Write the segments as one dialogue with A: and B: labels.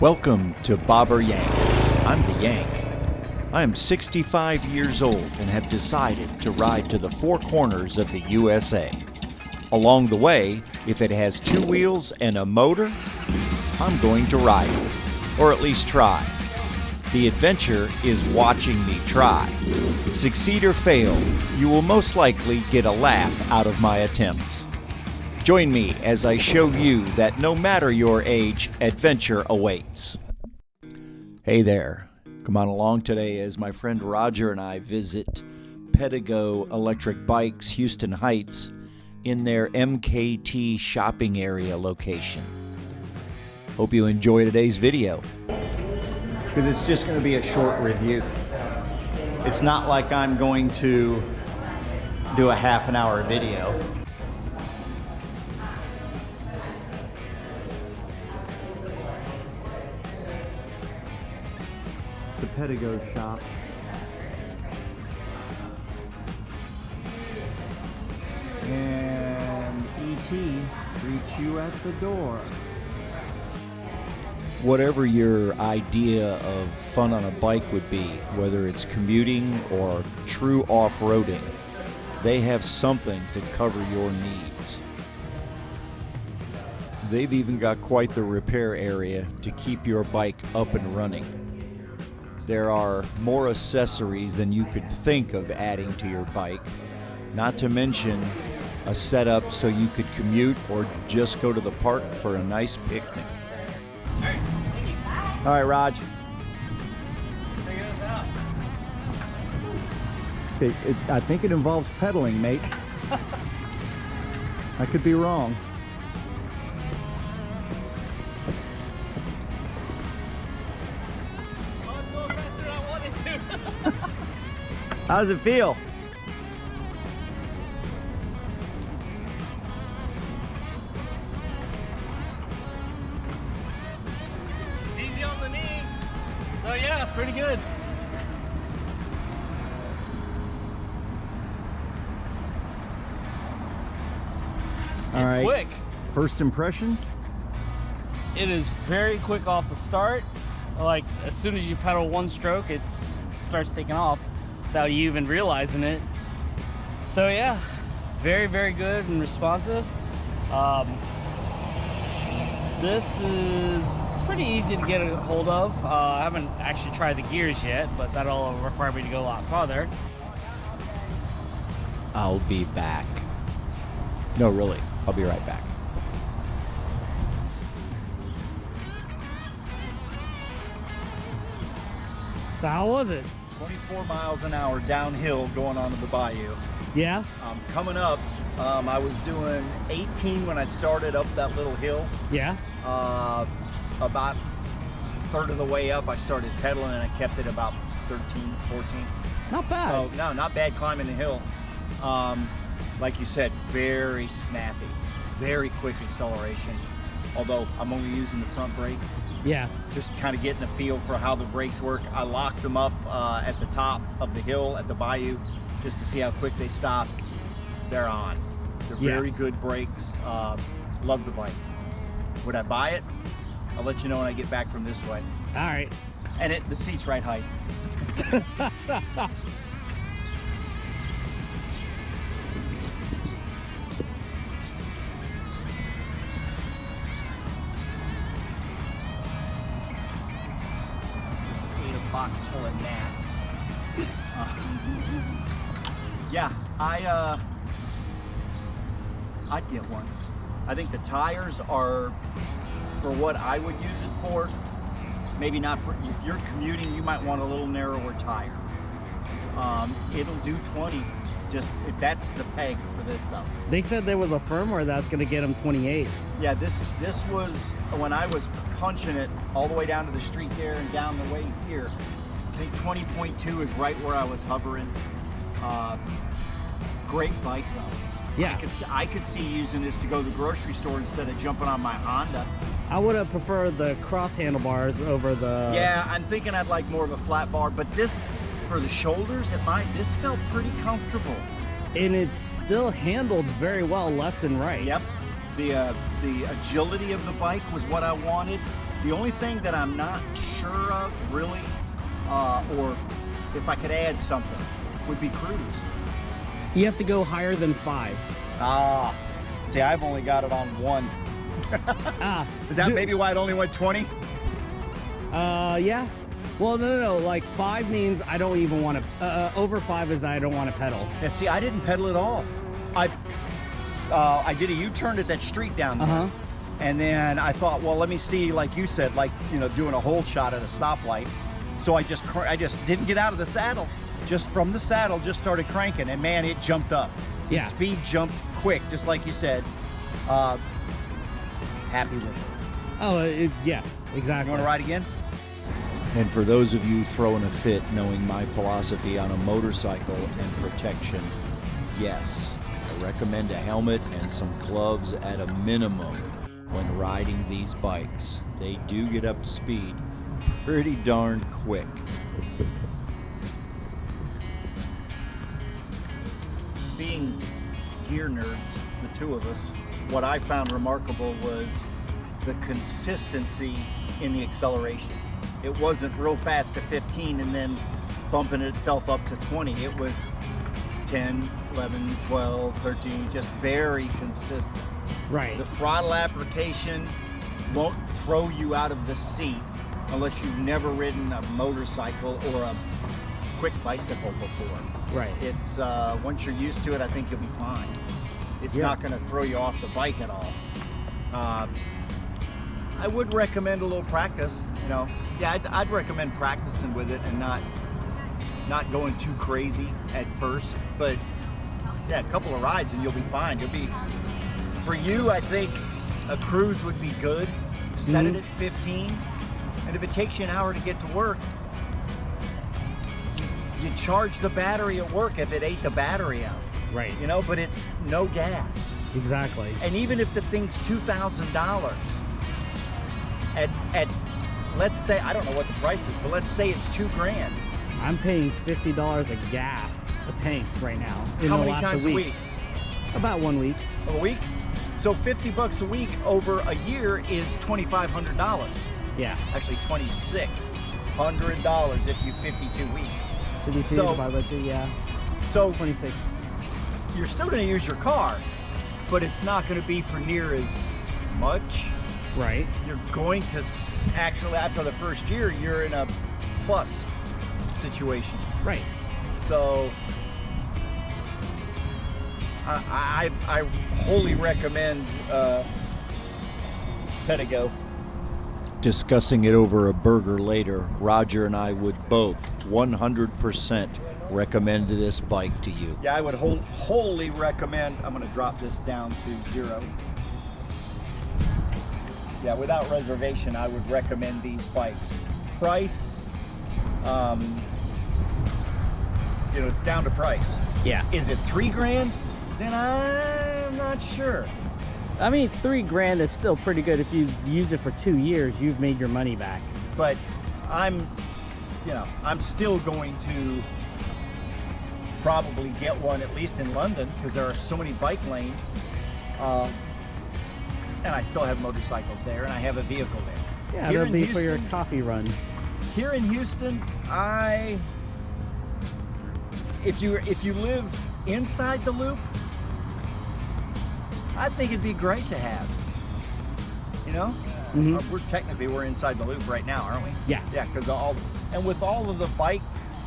A: Welcome to bobberyank. I'm the Yank. I am 65 years old and have decided to ride to the four corners of the USA. Along the way, if it has two wheels and a motor, I'm going to ride it, or at least try. The adventure is watching me try. Succeed or fail, you will most likely get a laugh out of my attempts. Join me as I show you that no matter your age, adventure awaits. Hey there. Come on along today as my friend Roger and I visit Pedego Electric Bike's Houston Heights in their MKT shopping area location. Hope you enjoy today's video, because it's just going to be a short review. It's not like I'm going to do a half-an-hour video. It's the Pedego shop. And E.T. greets you at the door. Whatever your idea of fun on a bike would be, whether it's commuting or true off-roading, they have something to cover your needs. They've even got quite the repair area to keep your bike up and running. There are more accessories than you could think of adding to your bike, not to mention a setup so you could commute or just go to the park for a nice picnic. All right, Raj.
B: Figure this out.
A: I think it involves pedaling, mate. I could be wrong.
B: Oh, it's going faster than I wanted to.
A: How does it feel?
B: Easy on the knee. So yeah, pretty good.
A: All right.
B: Quick.
A: First impressions?
B: It is very quick off the start. Like as soon as you pedal one stroke, it starts taking off without you even realizing it. So yeah, very, very good and responsive. This is pretty easy to get a hold of. I haven't actually tried the gears yet, but that'll require me to go a lot farther.
A: I'll be back. No, really. I'll be right back.
B: So how was it?
A: 24 miles an hour downhill going onto the bayou.
B: Yeah?
A: Coming up, I was doing 18 when I started up that little hill.
B: Yeah?
A: About a third of the way up, I started pedaling and I kept it about 13, 14.
B: Not bad.
A: So, no, not bad climbing the hill. Like you said, very snappy, very quick acceleration. Although I'm only using the front brake.
B: Yeah.
A: Just kind of getting a feel for how the brakes work. I locked them up at the top of the hill at the bayou just to see how quick they stop. They're on. They're very good brakes. Love the bike. Would I buy it? I'll let you know when I get back from this way.
B: All right.
A: And the seat's right height. Box full of gnats. Yeah, I'd get one. I think the tires are for what I would use it for. Maybe not for, if you're commuting, you might want a little narrower tire. It'll do 20, just if that's the peg for this though.
B: They said there was a firmware that's going to get them 28.
A: Yeah, this was when I was punching it all the way down to the street there and down the way here. I think 20.2 is right where I was hovering. Great bike though.
B: Yeah.
A: I could see using this to go to the grocery store instead of jumping on my Honda.
B: I would have preferred the cross handlebars over the...
A: Yeah, I'm thinking I'd like more of a flat bar, but this, for the shoulders, this felt pretty comfortable.
B: And it still handled very well left and right.
A: Yep. The agility of the bike was what I wanted. The only thing that I'm not sure of, really, or if I could add something, would be cruise.
B: You have to go higher than 5.
A: Ah, see, I've only got it on 1. Is that maybe why it only went 20?
B: Yeah. Well, no. Like 5 means I don't even want to. Over 5 is I don't want to pedal.
A: Yeah, see, I didn't pedal at all. I did a U-turn at that street down there. And then I thought, well, let me see, like you said, like, you know, doing a whole shot at a stoplight. So I just didn't get out of the saddle. Just from the saddle, just started cranking, and man, it jumped up.
B: Yeah.
A: The speed jumped quick, just like you said. Happy with it.
B: Oh, yeah, exactly.
A: You want to ride again? And for those of you throwing a fit knowing my philosophy on a motorcycle and protection, yes, I recommend a helmet and some gloves at a minimum when riding these bikes. They do get up to speed pretty darn quick. Being gear nerds, the two of us, what I found remarkable was the consistency in the acceleration. It wasn't real fast to 15 and then bumping itself up to 20. It was 10, 11, 12, 13, just very consistent.
B: Right.
A: The throttle application won't throw you out of the seat unless you've never ridden a motorcycle or a quick bicycle before.
B: Right.
A: It's once you're used to it, I think you'll be fine. It's not going to throw you off the bike at all. I would recommend a little practice. You know, yeah, I'd recommend practicing with it and not going too crazy at first. But yeah, a couple of rides and you'll be fine. You'll be, for you, I think a cruise would be good. Set it at 15, and if it takes you an hour to get to work, you charge the battery at work if it ate the battery out.
B: Right.
A: You know, but it's no gas.
B: Exactly.
A: And even if the thing's $2,000, at let's say, I don't know what the price is, but let's say it's $2,000.
B: I'm paying $50 of gas a tank right now.
A: How many times a week?
B: About 1 week.
A: A week? So $50 a week over a year is $2,500.
B: Yeah.
A: Actually, $2,600 if you 52 weeks.
B: 52 divided by 2, yeah.
A: So
B: 26.
A: You're still going to use your car, but it's not going to be for near as much.
B: Right.
A: You're going to actually, after the first year, you're in a plus situation.
B: Right.
A: So I wholly recommend Pedego. Discussing it over a burger later, Roger and I would both 100% recommend this bike to you. Yeah, I would wholly recommend. I'm going to drop this down to 0. Yeah, without reservation, I would recommend these bikes. Price, you know, it's down to price.
B: Yeah.
A: Is it $3,000? Then I'm not sure.
B: I mean, $3,000 is still pretty good. If you use it for 2 years, you've made your money back.
A: But I'm still going to probably get one, at least in London, because there are so many bike lanes. And I still have motorcycles there, and I have a vehicle there.
B: Yeah, that'll be for your coffee run.
A: Here in Houston, if you live inside the loop, I think it'd be great to have. You know, we're inside the loop right now, aren't we?
B: Yeah.
A: Yeah, because with all of the bike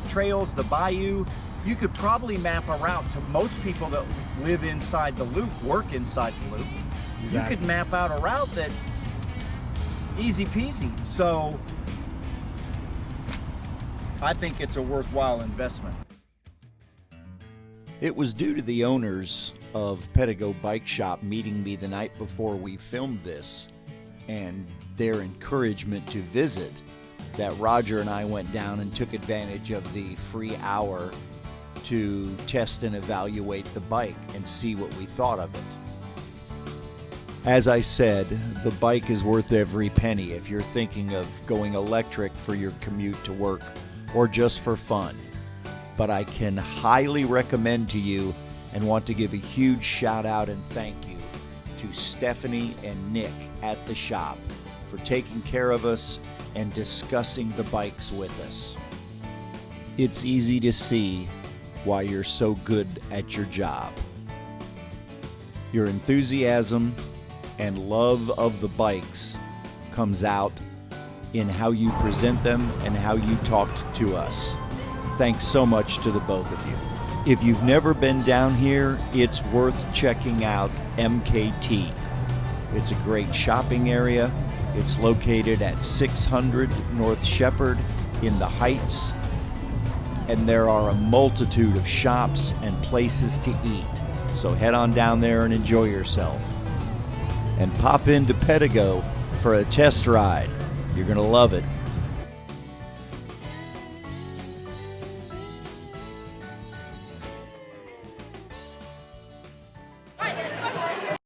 A: trails, the bayou, you could probably map a route to most people that live inside the loop, work inside the loop. Exactly. You could map out a route that easy peasy. So I think it's a worthwhile investment. It was due to the owners of Pedego Bike Shop meeting me the night before we filmed this and their encouragement to visit that Roger and I went down and took advantage of the free hour to test and evaluate the bike and see what we thought of it. As I said, the bike is worth every penny if you're thinking of going electric for your commute to work or just for fun. But I can highly recommend to you and want to give a huge shout out and thank you to Stephanie and Nick at the shop for taking care of us and discussing the bikes with us. It's easy to see why you're so good at your job. Your enthusiasm and love of the bikes comes out in how you present them and how you talked to us. Thanks so much to the both of you. If you've never been down here, it's worth checking out MKT. It's a great shopping area. It's located at 600 North Shepherd in the Heights, and there are a multitude of shops and places to eat. So head on down there and enjoy yourself. And pop into Pedego for a test ride. You're going to love it.